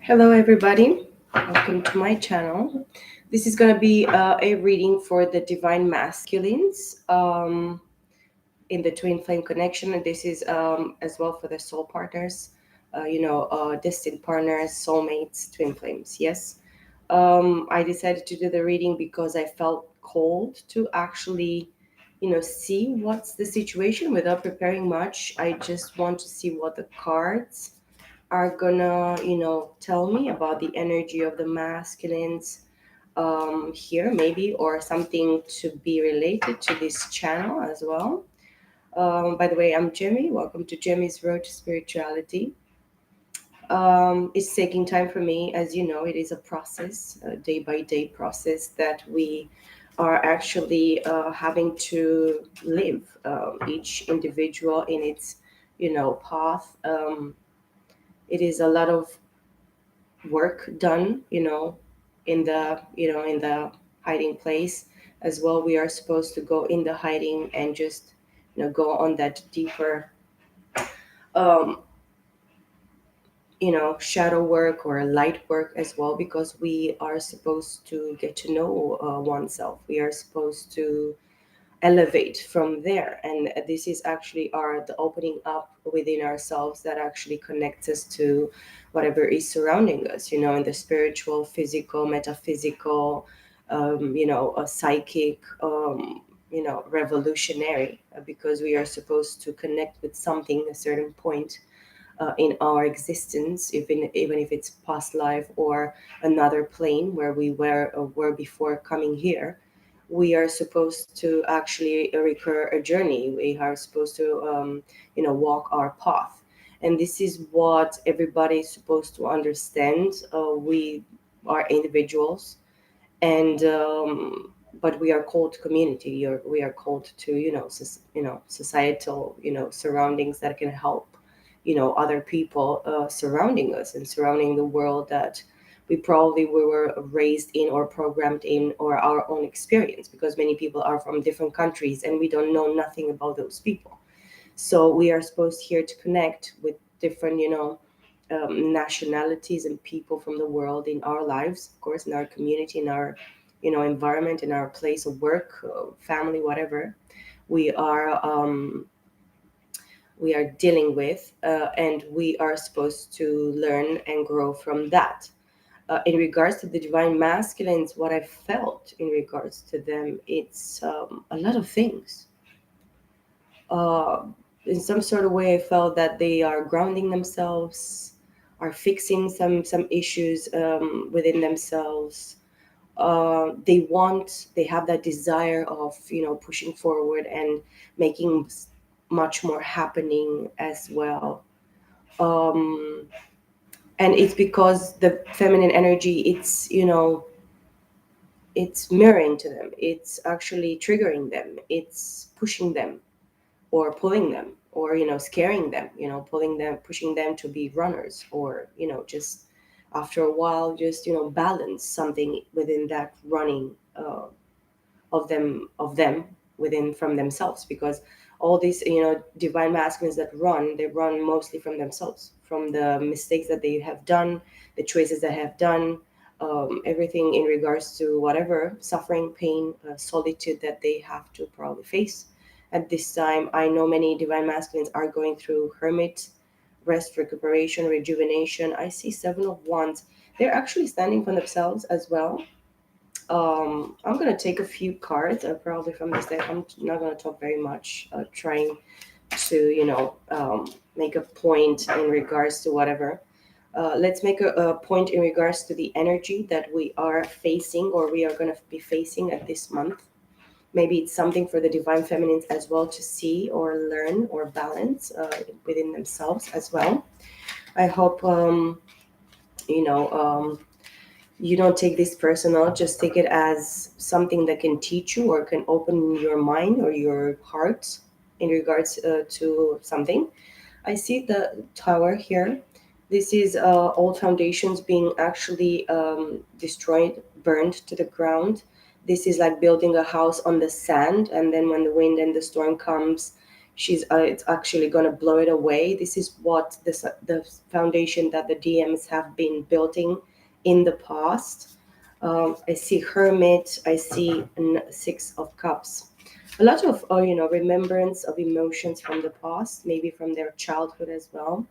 Hello, everybody. Welcome to my channel. This is going to be a reading for the divine masculines in the twin flame connection. And this is as well for the soul partners, destined partners, soulmates, twin flames. Yes. I decided to do the reading because I felt called to actually, see what's the situation without preparing much. I just want to see what the cards are gonna tell me about the energy of the masculines here maybe, or something to be related to this channel as well. By the way, I'm Jimmy. Welcome to Jimmy's Road to Spirituality. It's taking time for me. As you know, it is a process, a day by day process that we are actually having to live, each individual in its path. It is a lot of work done, in the hiding place as well. We are supposed to go in the hiding and just go on that deeper um shadow work or light work as well, because we are supposed to get to know oneself. We are supposed to elevate from there, and this is actually our the opening up within ourselves that actually connects us to whatever is surrounding us, in the spiritual, physical, metaphysical, a psychic, revolutionary, because we are supposed to connect with something, a certain point in our existence, even if it's past life or another plane where we were before coming here. We are supposed to actually recur a journey. We are supposed to, walk our path, and this is what everybody is supposed to understand. We are individuals, and but we are called to community, or we are called to societal surroundings that can help other people surrounding us and surrounding the world that we probably were raised in or programmed in, or our own experience, because many people are from different countries and we don't know nothing about those people. So we are supposed here to connect with different nationalities and people from the world in our lives, of course, in our community, in our environment, in our place of work, family, whatever we are we are dealing with, and we are supposed to learn and grow from that. In regards to the divine masculines, what I felt in regards to them, it's a lot of things. uh, in some sort of way, I felt that they are grounding themselves, are fixing some issues within themselves. They have that desire of pushing forward and making much more happening as well. Um, and it's because the feminine energy, it's mirroring to them. It's actually triggering them. It's pushing them or pulling them, or scaring them, pulling them, pushing them to be runners, or just after a while just balance something within that running of them within from themselves, because all these divine masculines that run, they run mostly from themselves, from the mistakes that they have done, the choices that have done, everything in regards to whatever suffering, pain, solitude that they have to probably face at this time. I know many divine masculines are going through hermit, rest, recuperation, rejuvenation. I see seven of wands. They're actually standing for themselves as well. I'm gonna take a few cards, probably from this deck. I'm not gonna talk very much, trying to make a point in regards to whatever. Let's make a point in regards to the energy that we are facing, or we are gonna be facing at this month. Maybe it's something for the divine feminines as well to see or learn or balance within themselves as well. I hope you know. You don't take this personal, just take it as something that can teach you or can open your mind or your heart in regards to something. I see the tower here. This is old foundations being actually destroyed, burned to the ground. This is like building a house on the sand, and then when the wind and the storm comes, It's actually going to blow it away. This is what the foundation that the DMs have been building in the past. I see Hermit. I see Six of Cups. A lot of remembrance of emotions from the past, maybe from their childhood as well,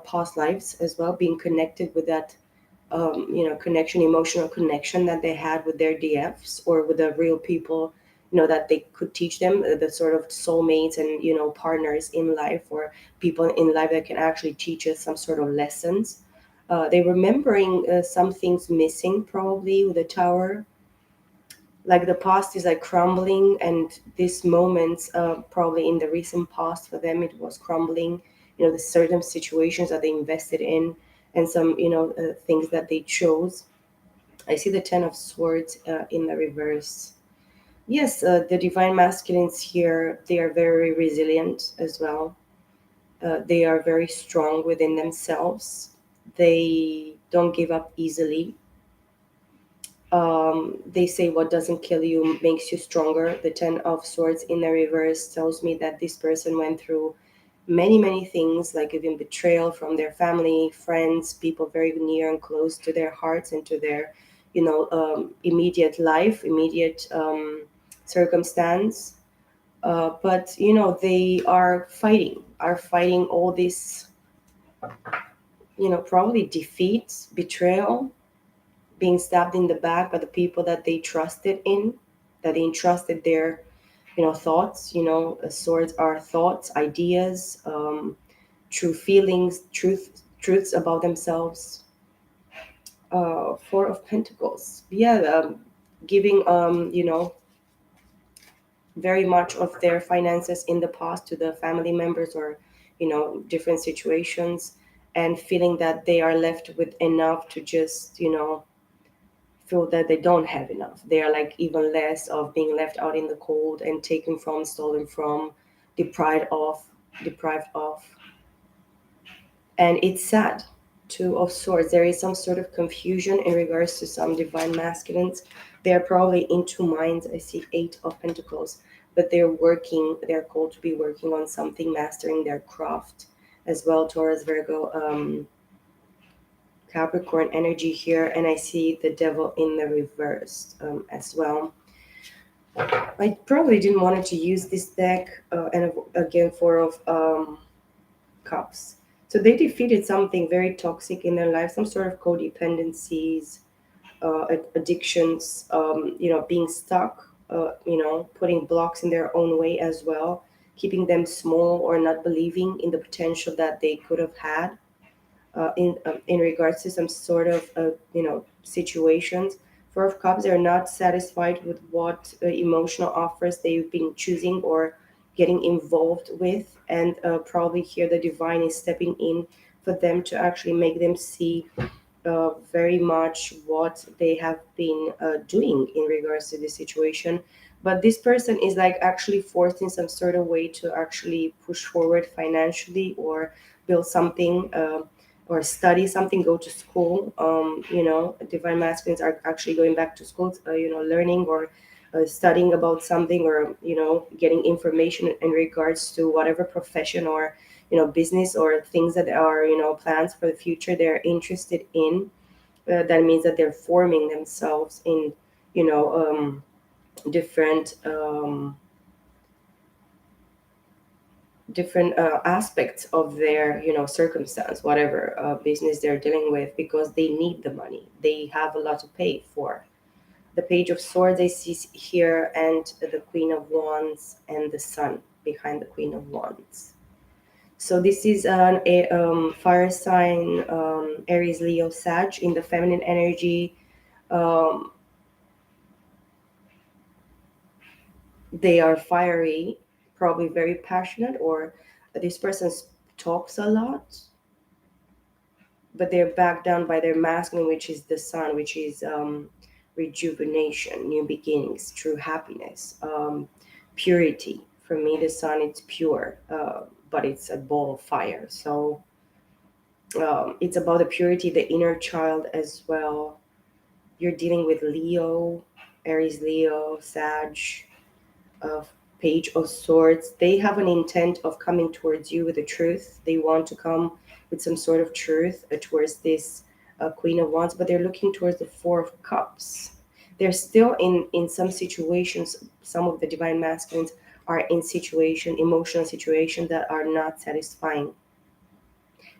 past lives as well, being connected with that connection, emotional connection that they had with their DFs or with the real people, that they could teach them, the sort of soulmates and partners in life, or people in life that can actually teach us some sort of lessons. They're remembering some things missing probably with the tower, like the past is like crumbling, and this moment probably in the recent past for them it was crumbling. The certain situations that they invested in, and some things that they chose. I see the Ten of Swords in the reverse. Yes, the divine masculines here, they are very resilient as well. They are very strong within themselves. They don't give up easily. They say what doesn't kill you makes you stronger. The Ten of Swords in the reverse tells me that this person went through many, many things, like even betrayal from their family, friends, people very near and close to their hearts and to their, immediate life, immediate circumstance. But they are fighting all this, probably defeat, betrayal, being stabbed in the back by the people that they trusted in, that they entrusted their, thoughts. Swords are thoughts, ideas, true feelings, truths about themselves. Four of Pentacles. Yeah, giving very much of their finances in the past to the family members, or different situations, and feeling that they are left with enough to just feel that they don't have enough. They are like even less of being left out in the cold and taken from, stolen from, deprived of, deprived of. And it's sad. Two of Swords. There is some sort of confusion in regards to some divine masculines. They're probably in two minds. I see Eight of Pentacles, but they're working. They're called to be working on something, mastering their craft as well. Taurus, Virgo, Capricorn energy here, and I see the Devil in the reverse as well. I probably didn't want to use this deck, and again, Four of Cups. So they defeated something very toxic in their life, some sort of codependencies, addictions, being stuck, putting blocks in their own way as well, keeping them small or not believing in the potential that they could have had in regards to some sort of situations. Four of Cups are not satisfied with what emotional offers they've been choosing or getting involved with, and probably here the divine is stepping in for them to actually make them see very much what they have been doing in regards to this situation. But this person is like actually forced in some sort of way to actually push forward financially, or build something, or study something, go to school. Divine masculines are actually going back to school, learning, or studying about something, or getting information in regards to whatever profession, or business, or things that are plans for the future they're interested in. That means that they're forming themselves in you know different different aspects of their circumstance, whatever business they're dealing with, because they need the money, they have a lot to pay for. The Page of Swords I see here, and the Queen of Wands, and the Sun behind the Queen of Wands. So this is a fire sign, Aries, Leo, Sag in the feminine energy. um, they are fiery, probably very passionate, or this person talks a lot, but they're backed down by their masculine, which is the Sun, which is rejuvenation, new beginnings, true happiness, purity. For me, the Sun, it's pure, but it's a ball of fire. So it's about the purity, the inner child as well. You're dealing with Leo, Aries, Leo, Sag, Page of Swords. They have an intent of coming towards you with the truth. They want to come with some sort of truth towards this Queen of Wands, but they're looking towards the Four of Cups. They're still in some situations. Some of the divine masculines are in emotional situation that are not satisfying,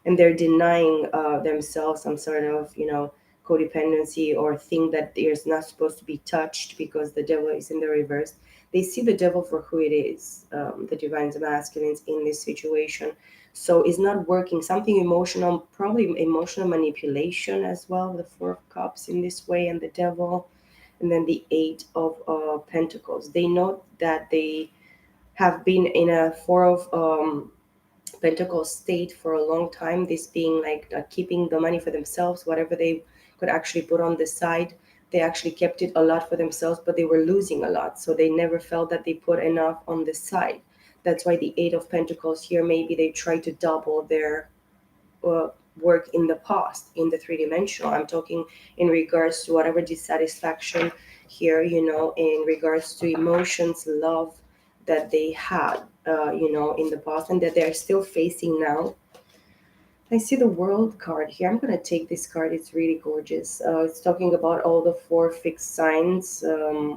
and they're denying themselves some sort of codependency or thing that is not supposed to be touched because the devil is in the reverse. They see the devil for who it is, the divine masculines in this situation. So it's not working. Something emotional, probably emotional manipulation as well, the Four of Cups in this way, and the devil. And then the Eight of Pentacles. They know that they have been in a Four of Pentacles state for a long time, this being like keeping the money for themselves, whatever they could actually put on the side. They actually kept it a lot for themselves, but they were losing a lot. So they never felt that they put enough on the side. That's why the Eight of Pentacles here, maybe they try to double their uh, work in the past in the three dimensional. I'm talking in regards to whatever dissatisfaction here, in regards to emotions, love that they had, in the past and that they're still facing now. I see the World card here. I'm going to take this card. It's really gorgeous. It's talking about all the four fixed signs,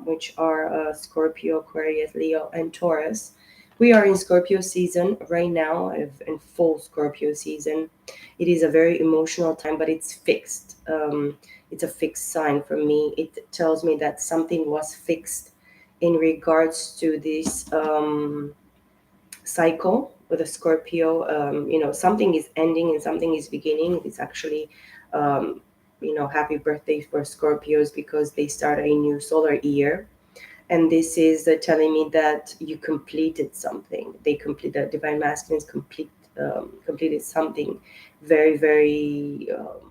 which are Scorpio, Aquarius, Leo, and Taurus. We are in Scorpio season right now, in full Scorpio season. It is a very emotional time, but it's fixed. It's a fixed sign for me. It tells me that something was fixed in regards to this. Cycle with a Scorpio. Something is ending and something is beginning. It's actually, um, happy birthday for Scorpios because they start a new solar year. And this is telling me that you completed something. The divine masculines completed something very, very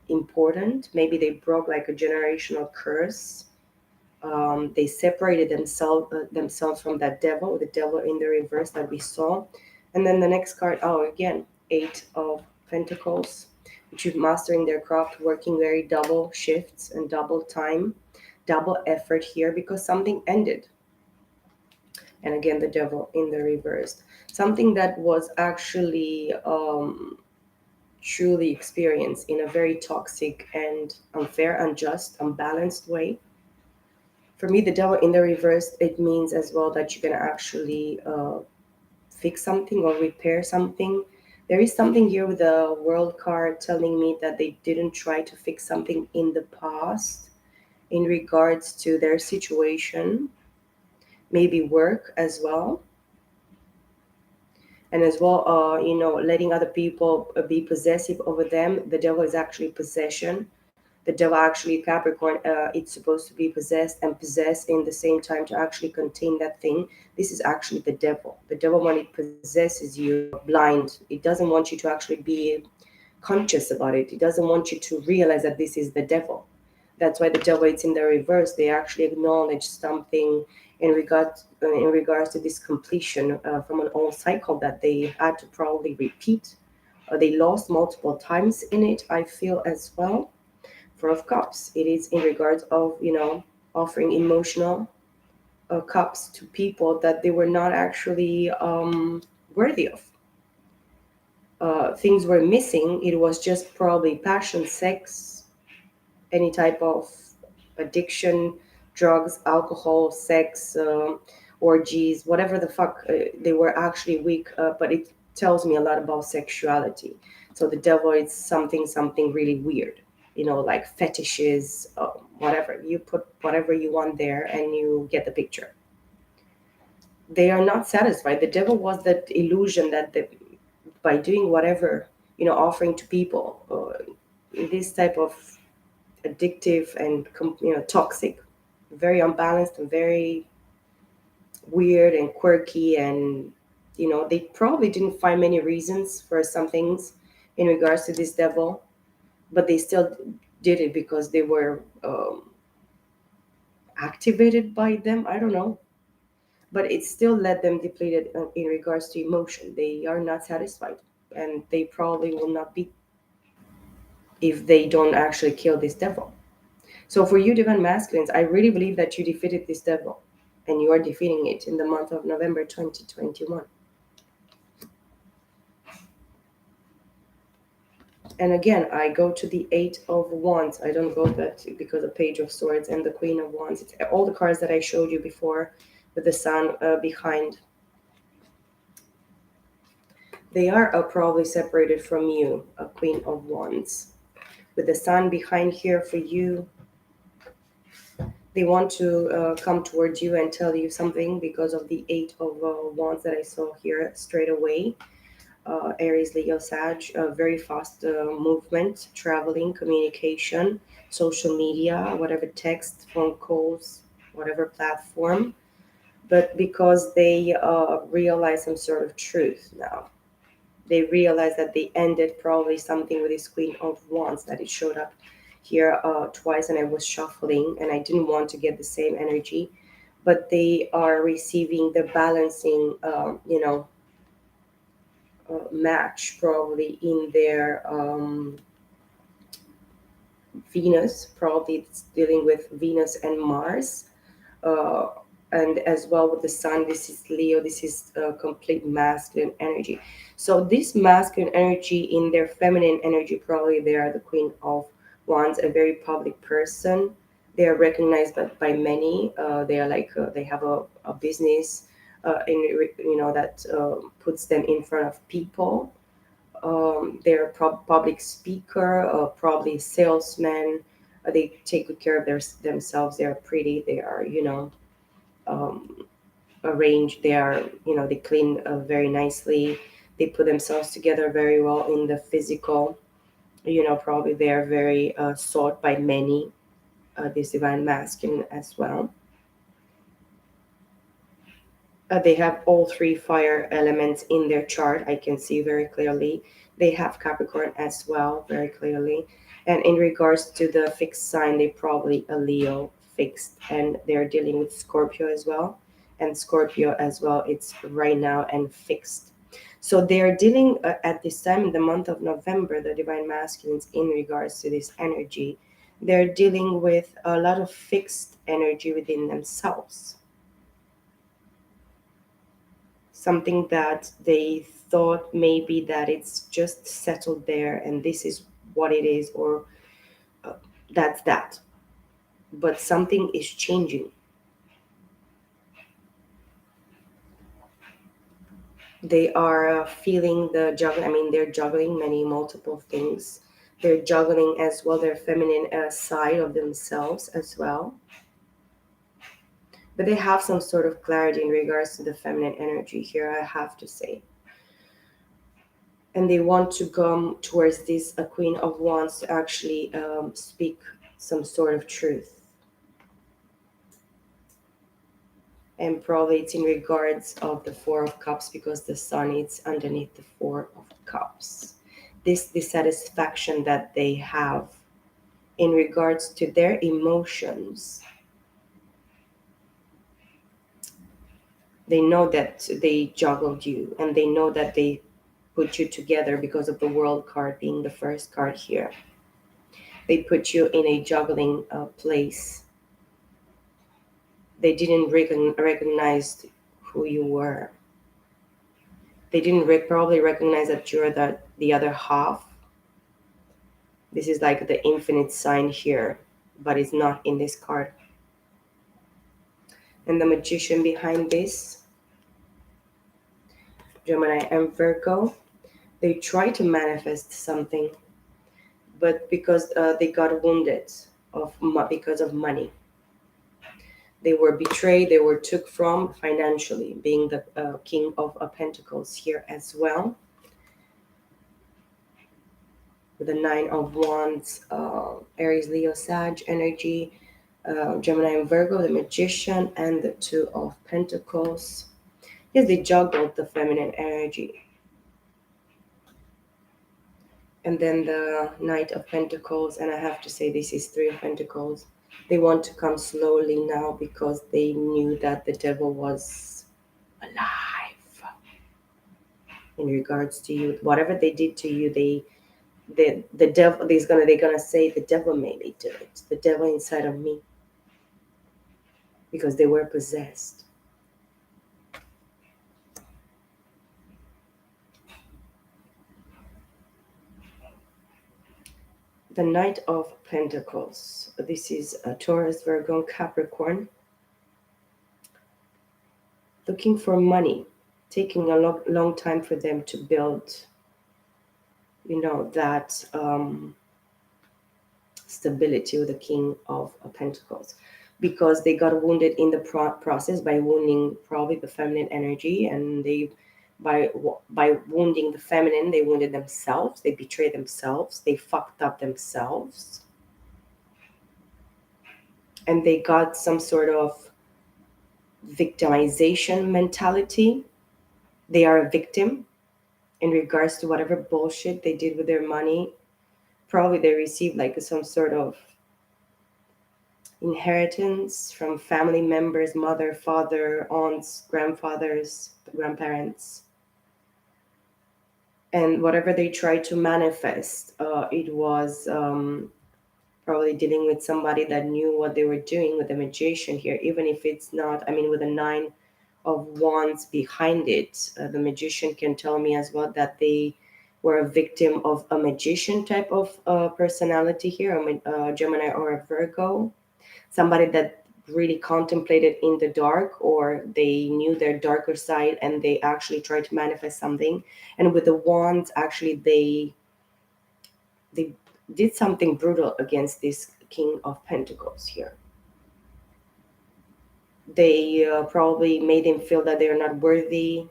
important. Maybe they broke like a generational curse. They separated themselves from that devil, the devil in the reverse that we saw. And then the next card, oh, again, Eight of Pentacles, which is mastering their craft, working very double shifts and double time, double effort here because something ended. And again, the devil in the reverse. Something that was actually truly experienced in a very toxic and unfair, unjust, unbalanced way. For me, the devil in the reverse, it means as well that you can actually fix something or repair something. There is something here with the World card telling me that they didn't try to fix something in the past in regards to their situation, maybe work as well. And as well, letting other people be possessive over them. The devil is actually possession. The devil actually, Capricorn, it's supposed to be possessed and possessed in the same time to actually contain that thing. This is actually the devil. The devil, when it possesses you, you're blind. It doesn't want you to actually be conscious about it. It doesn't want you to realize that this is the devil. That's why the devil, it's in the reverse. They actually acknowledge something in regards to this completion from an old cycle that they had to probably repeat. They lost multiple times in it, I feel as well. Four of Cups. It is in regards of offering emotional cups to people that they were not actually worthy of. Things were missing. It was just probably passion, sex, any type of addiction, drugs, alcohol, sex, orgies, whatever the fuck. They were actually weak, but it tells me a lot about sexuality. So the devil is something really weird, like fetishes, whatever. You put whatever you want there and you get the picture. They are not satisfied. The devil was that illusion that by doing whatever, offering to people, this type of addictive and toxic, very unbalanced and very weird and quirky, and they probably didn't find many reasons for some things in regards to this devil, but they still did it because they were activated by them. I don't know, but it still led them depleted in regards to emotion. They are not satisfied, and they probably will not be if they don't actually kill this devil. So for you, divine masculines, I really believe that you defeated this devil, and you are defeating it in the month of November 2021. And again, I go to the Eight of Wands. I don't go that because the Page of Swords and the Queen of Wands. It's all the cards that I showed you before with the Sun behind. They are probably separated from you, a Queen of Wands. With the Sun behind here for you, they want to come towards you and tell you something because of the Eight of Wands that I saw here straight away. Aries, Leo, Sag, very fast movement, traveling, communication, social media, whatever text, phone calls, whatever platform. But because they realize some sort of truth now, they realize that they ended probably something with this Queen of Wands that it showed up here twice, and I was shuffling and I didn't want to get the same energy, but they are receiving the balancing, match probably in their Venus. Probably it's dealing with Venus and Mars, uh, and as well with the Sun. This is Leo. This is complete masculine energy. So this masculine energy in their feminine energy, probably they are the Queen of Wands, a very public person. They are recognized by many. They are like they have a business, that puts them in front of people. They're a public speaker, probably salesman. They take good care of themselves. They are pretty. They are, um, arranged. They are, they clean very nicely. They put themselves together very well in the physical. Probably they are very sought by many. This divine masculine as well. They have all three fire elements in their chart. I can see very clearly. They have Capricorn as well, very clearly. And in regards to the fixed sign, they probably a Leo fixed, and they're dealing with Scorpio as well. And Scorpio as well, it's right now and fixed. So they are dealing at this time in the month of November, the divine masculines, in regards to this energy, they're dealing with a lot of fixed energy within themselves, something that they thought maybe that it's just settled there and this is what it is, or uh, that's that, but something is changing. They are feeling the juggling. I mean, they're juggling many multiple things. They're juggling as well their feminine side of themselves as well, but they have some sort of clarity in regards to the feminine energy here, I have to say. And they want to come towards this a Queen of Wands to actually speak some sort of truth. And probably it's in regards of the Four of Cups, because the Sun is underneath the Four of Cups. This dissatisfaction that they have in regards to their emotions, they know that they juggled you, and they know that they put you together because of the World card being the first card here. They put you in a juggling place. They didn't recognize who you were. They didn't probably recognize that you're the other half. This is like the infinite sign here, but it's not in this card. And the Magician behind this, Gemini and Virgo, they try to manifest something, but because they got wounded because of money. They were betrayed, they were took from financially, being the King of Pentacles here as well. With the Nine of Wands, Aries, Leo, Sag energy, Gemini and Virgo, the Magician, and the Two of Pentacles. Yes, they juggled the feminine energy. And then the Knight of Pentacles, and I have to say this is Three of Pentacles. They want to come slowly now because they knew that the devil was alive in regards to you. Whatever they did to you, the devil, they're gonna say the devil made me do it. The devil inside of me. because they were possessed. The Knight of Pentacles. This is a Taurus, Virgo, Capricorn, looking for money, taking a long time for them to build, that stability with the King of Pentacles, because they got wounded in the process by wounding probably the feminine energy, and they by wounding the feminine, they wounded themselves, they betrayed themselves, they fucked up themselves, and they got some sort of victimization mentality. They are a victim in regards to whatever bullshit they did with their money. Probably they received like some sort of inheritance from family members, mother, father, aunts, grandfathers, grandparents. And whatever they tried to manifest, it was probably dealing with somebody that knew what they were doing, with a magician here, even if it's not, I mean, with a nine of wands behind it. The magician can tell me as well that they were a victim of a magician type of personality here, a Gemini or a Virgo, somebody that really contemplated in the dark, or they knew their darker side and they actually tried to manifest something. And with the wands, actually they did something brutal against this King of Pentacles here. They probably made him feel that they are not worthy,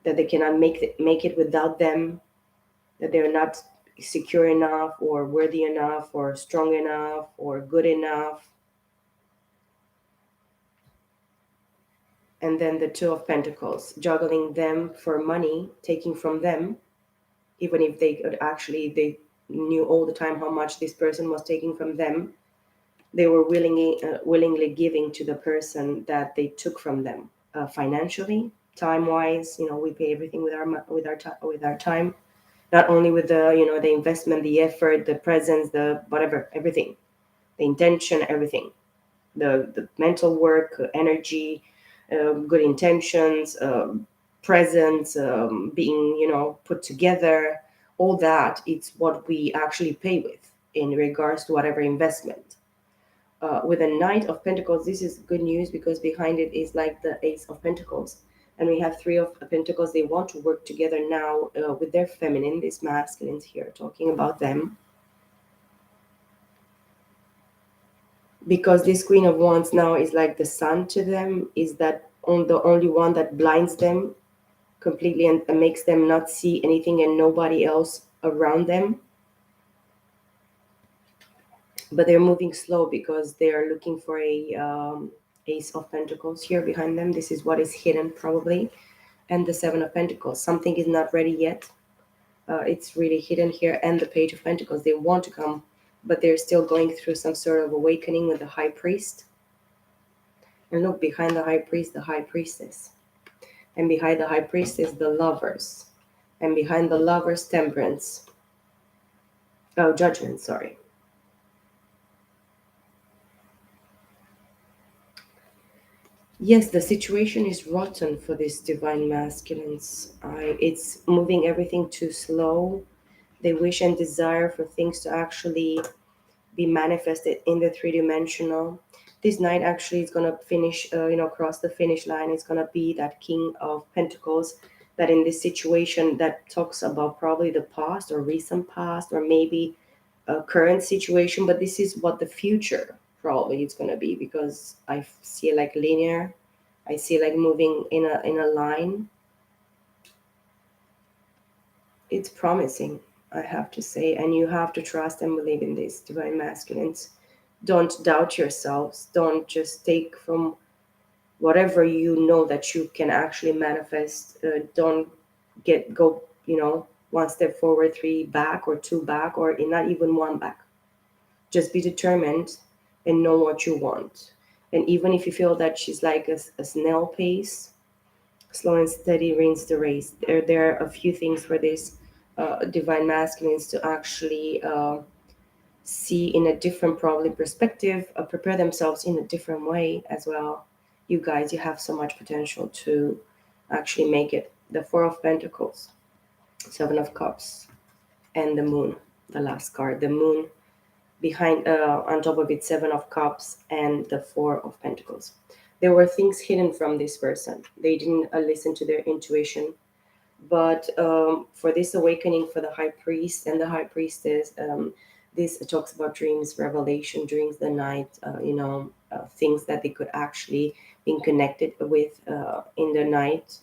that they cannot make it without them, that they're not secure enough or worthy enough or strong enough or good enough. And then the Two of Pentacles, juggling them for money, taking from them, even if they could actually, they knew all the time how much this person was taking from them. They were willingly giving to the person that they took from them, financially, time wise. We pay everything with our time, not only with the the investment, the effort, the presence, the whatever, everything, the intention, everything, the mental work, energy, good intentions, presence, being put together, all that. It's what we actually pay with in regards to whatever investment. With a Knight of Pentacles, this is good news because behind it is like the Ace of Pentacles. And we have Three of Pentacles. They want to work together now with their feminine, these masculines here, talking about them. Because this Queen of Wands now is like the sun to them, is that the only one that blinds them completely and makes them not see anything and nobody else around them. But they're moving slow because they're looking for a Ace of Pentacles here behind them. This is what is hidden probably. And the Seven of Pentacles, something is not ready yet. It's really hidden here. And the Page of Pentacles, they want to come, but they're still going through some sort of awakening with the High Priest. And look, behind the High Priest, the High Priestess. And behind the High Priestess, the Lovers. And behind the Lovers, Temperance. Oh, Judgment, sorry. Yes, the situation is rotten for these divine masculines. It's moving everything too slow. They wish and desire for things to actually be manifested in the three-dimensional. This night actually is going to finish, cross the finish line. It's going to be that King of Pentacles, that in this situation that talks about probably the past or recent past or maybe a current situation, but this is what the future probably is going to be, because I see it like linear. I see like moving in a line. It's promising, I have to say, and you have to trust and believe in these divine masculines. Don't doubt yourselves. Don't just take from whatever you know that you can actually manifest. Don't go one step forward, three back, or two back, or not even one back. Just be determined and know what you want. And even if you feel that she's like a snail pace, slow and steady wins the race. There are a few things for this divine masculines to actually see in a different probably perspective, prepare themselves in a different way as well. You guys, you have so much potential to actually make it. The Four of Pentacles, Seven of Cups, and the Moon, the last card. The Moon behind, on top of it, Seven of Cups and the Four of Pentacles. There were things hidden from this person. They didn't listen to their intuition. But for this awakening, for the high priest and the high priestess, this talks about dreams, revelation, dreams, the night, things that they could actually be connected with in the night,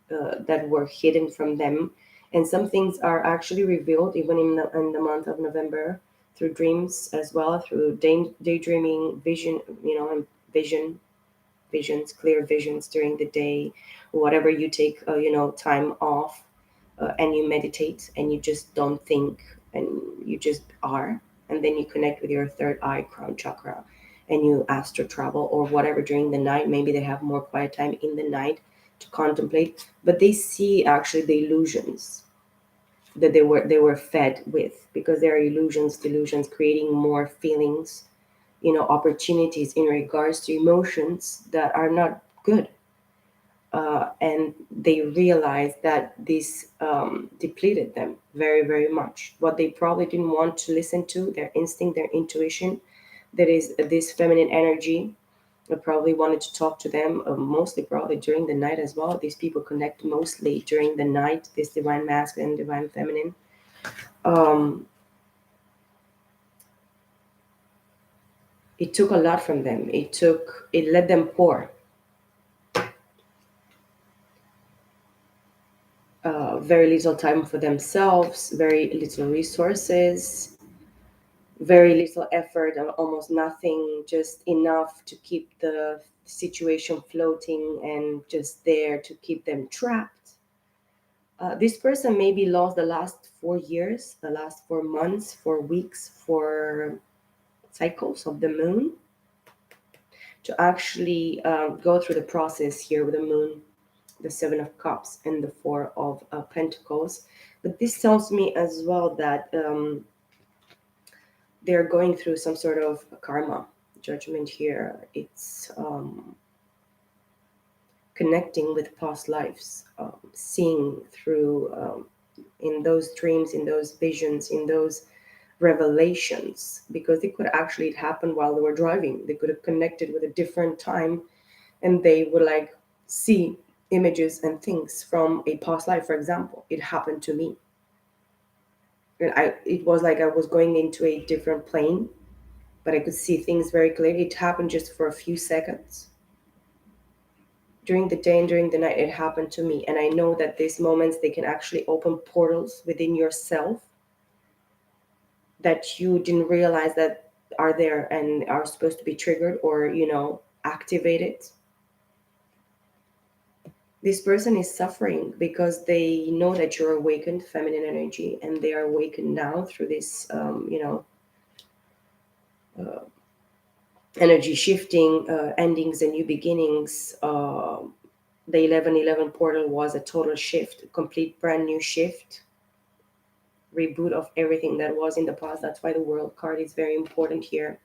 that were hidden from them. And some things are actually revealed even in the month of November through dreams as well, through daydreaming, vision, and visions, clear visions during the day, whatever you take, time off, and you meditate and you just don't think and you just are, and then you connect with your third eye, crown chakra, and you astro travel or whatever during the night. Maybe they have more quiet time in the night to contemplate, but they see actually the illusions that they were fed with, because there are illusions, delusions, creating more feelings, opportunities in regards to emotions that are not good. And they realized that this depleted them very, very much. What they probably didn't want to listen to, their instinct, their intuition, that is this feminine energy. I probably wanted to talk to them, mostly probably during the night as well. These people connect mostly during the night, this divine masculine, divine feminine. Um, it took a lot from them. It let them pour. Very little time for themselves, very little resources, very little effort, or almost nothing, just enough to keep the situation floating and just there to keep them trapped. This person maybe lost the last 4 years, the last 4 months, 4 weeks, 4 cycles of the moon to actually go through the process here with the moon, the Seven of Cups, and the Four of Pentacles. But this tells me as well that they're going through some sort of karma judgment here. It's connecting with past lives, seeing through, in those dreams, in those visions, in those revelations, because it could actually happen while they were driving. They could have connected with a different time, and they would like see images and things from a past life. For example, it happened to me, and it was like I was going into a different plane, but I could see things very clearly. It happened just for a few seconds. During the day and during the night, it happened to me. And I know that these moments, they can actually open portals within yourself that you didn't realize that are there and are supposed to be triggered or, activated. This person is suffering because they know that you're awakened, feminine energy, and they are awakened now through this, energy shifting, endings and new beginnings. The 1111 portal was a total shift, a complete brand new shift, reboot of everything that was in the past. That's why the world card is very important here.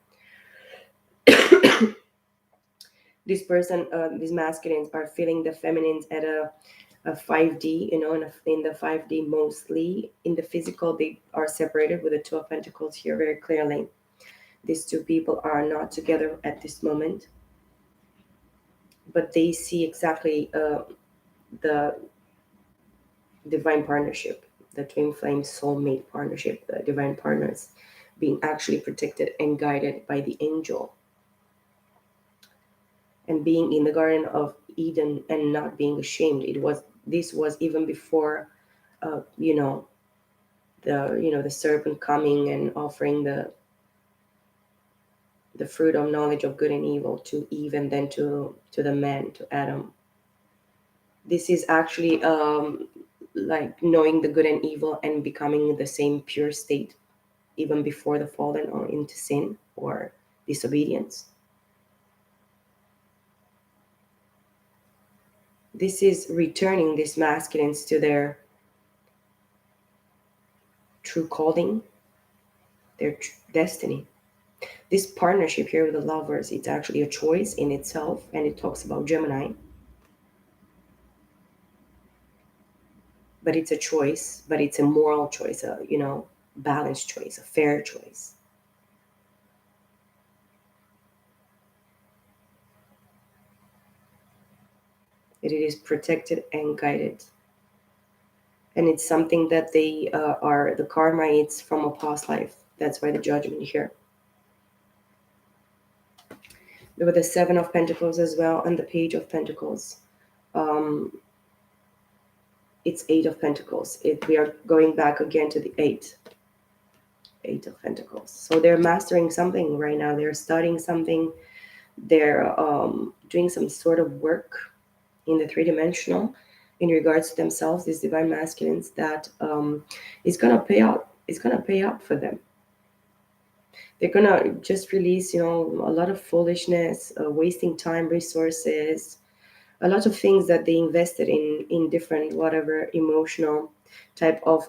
This person, these masculines are feeling the feminines at a 5D, in the 5D mostly. In the physical, they are separated with the Two of Pentacles here very clearly. These two people are not together at this moment, but they see exactly the divine partnership, the twin flame soulmate partnership, the divine partners being actually protected and guided by the angel, and being in the Garden of Eden and not being ashamed. This was even before, uh, you know, the serpent coming and offering the fruit of knowledge of good and evil to Eve, and then to the man, to Adam. This is actually like knowing the good and evil and becoming the same pure state even before the fallen or into sin or disobedience. This is returning these masculines to their true calling, their destiny. This partnership here with the lovers, it's actually a choice in itself, and it talks about Gemini, but it's a choice, but it's a moral choice, a balanced choice, a fair choice. It is protected and guided, and it's something that they are the karma. It's from a past life. That's why the judgment here. There were the Seven of Pentacles as well, and the Page of Pentacles. Um, it's Eight of Pentacles. We are going back again to the Eight of Pentacles. So they're mastering something right now. They're studying something. They're doing some sort of work in the three-dimensional in regards to themselves, these divine masculines, that is going to pay out. It's going to pay out for them. They're going to just release, a lot of foolishness, wasting time, resources, a lot of things that they invested in different whatever emotional type of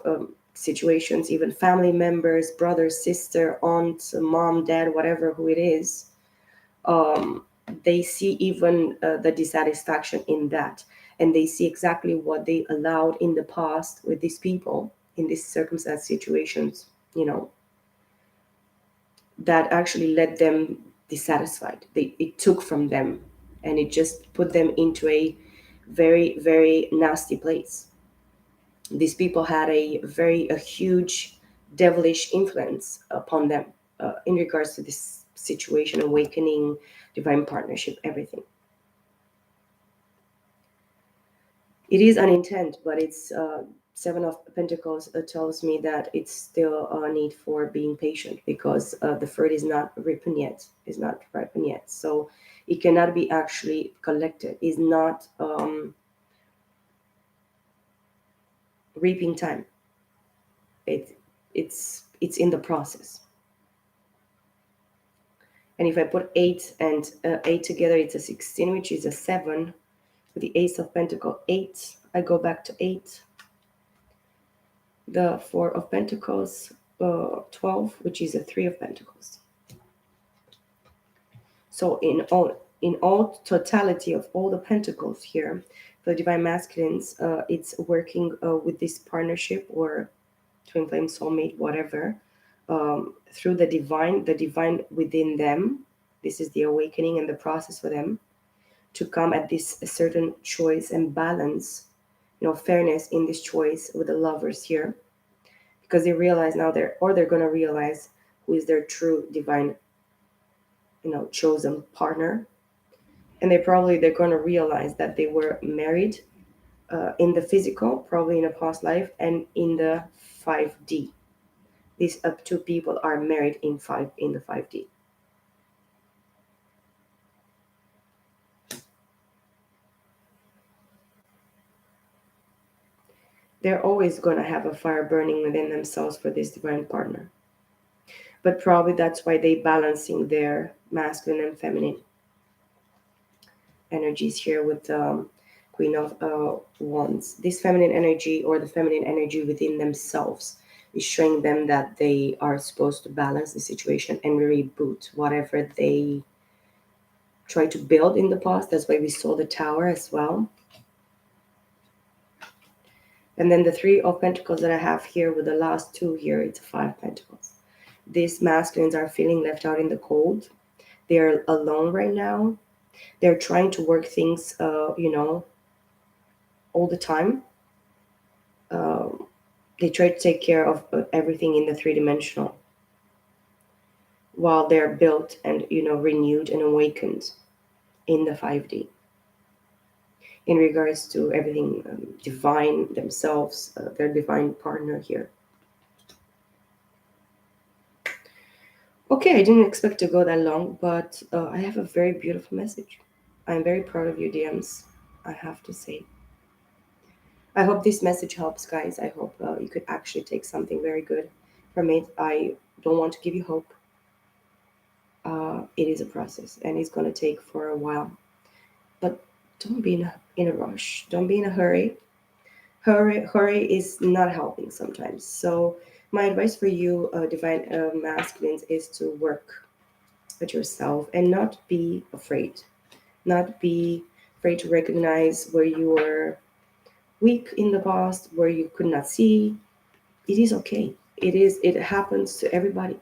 situations, even family members, brother, sister, aunt, mom, dad, whatever, who it is. um, they see even the dissatisfaction in that, and they see exactly what they allowed in the past with these people in these circumstance situations, that actually led them dissatisfied. It took from them, and it just put them into a very, very nasty place. These people had a huge devilish influence upon them in regards to this situation, awakening, divine partnership, everything. It is an intent, but it's Seven of Pentacles tells me that it's still a need for being patient, because the fruit is not ripened yet, is not ripened yet. So it cannot be actually collected. Is not reaping time. It it's in the process. And if I put eight and eight together, it's a 16, which is a seven. With the Ace of Pentacle, eight. I go back to eight. The Four of Pentacles, 12, which is a Three of Pentacles. So in all totality of all the pentacles here, the divine masculines, it's working with this partnership or twin flame soulmate, whatever, through the divine within them. This is the awakening and the process for them to come at this certain choice and balance, fairness in this choice with the lovers here, because they realize now they're going to realize who is their true divine, chosen partner. And they're going to realize that they were married in the physical, probably in a past life, and in the 5D. These two people are married in the 5D. They're always going to have a fire burning within themselves for this divine partner. But probably that's why they balancing their masculine and feminine energies here with Queen of Wands. This feminine energy, or the feminine energy within themselves, is showing them that they are supposed to balance the situation and reboot whatever they tried to build in the past. That's why we saw the Tower as well. And then the Three of Pentacles that I have here with the last two here, it's Five Pentacles. These masculines are feeling left out in the cold. They're alone right now. They're trying to work things, all the time. Um, they try to take care of everything in the three-dimensional while they're built and, renewed and awakened in the 5D in regards to everything divine themselves, their divine partner here. Okay, I didn't expect to go that long, but I have a very beautiful message. I'm very proud of your DMs, I have to say. I hope this message helps, guys. I hope you could actually take something very good from it. I don't want to give you hope. It is a process, and it's going to take for a while. But don't be in a rush. Don't be in a hurry. Hurry is not helping sometimes. So My advice for you, divine masculines, is to work with yourself and not be afraid. Not be afraid to recognize where you were weak in the past, where you could not see. It is okay. It happens to everybody.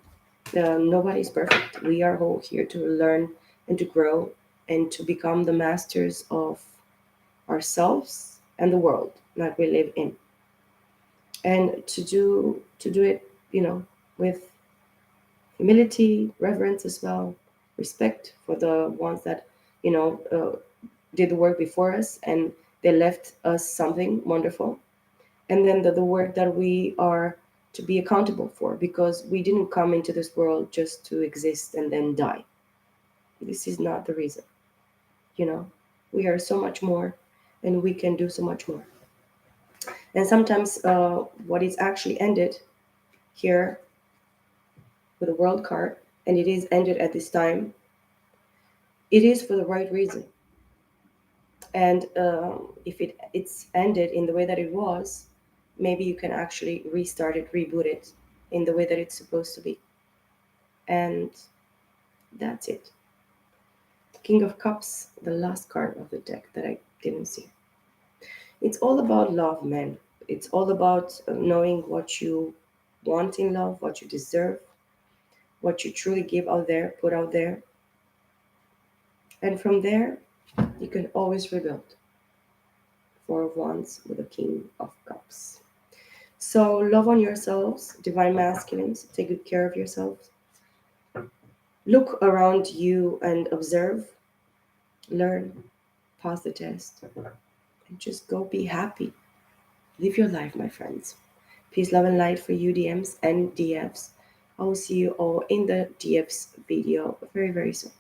Nobody is perfect. We are all here to learn and to grow and to become the masters of ourselves and the world that we live in. And to do it, with humility, reverence as well, respect for the ones that did the work before us and they left us something wonderful. And then the work that we are to be accountable for, because we didn't come into this world just to exist and then die. This is not the reason. you know we are so much more, and we can do so much more. And sometimes what is actually ended here with a world card, and it is ended at this time, it is for the right reason. And if it's ended in the way that it was, maybe you can actually restart it, reboot it in the way that it's supposed to be. And that's it. King of Cups, the last card of the deck that I didn't see. It's all about love, man. It's all about knowing what you want in love, what you deserve, what you truly give out there, put out there. And from there, you can always rebuild. Four of Wands with a King of Cups. So love on yourselves, divine masculines. Take good care of yourselves. Look around you and observe, learn, pass the test, and just go be happy. Live your life, my friends. Peace, love, and light for you, DMs and DFs. I will see you all in the DFs video very, very soon.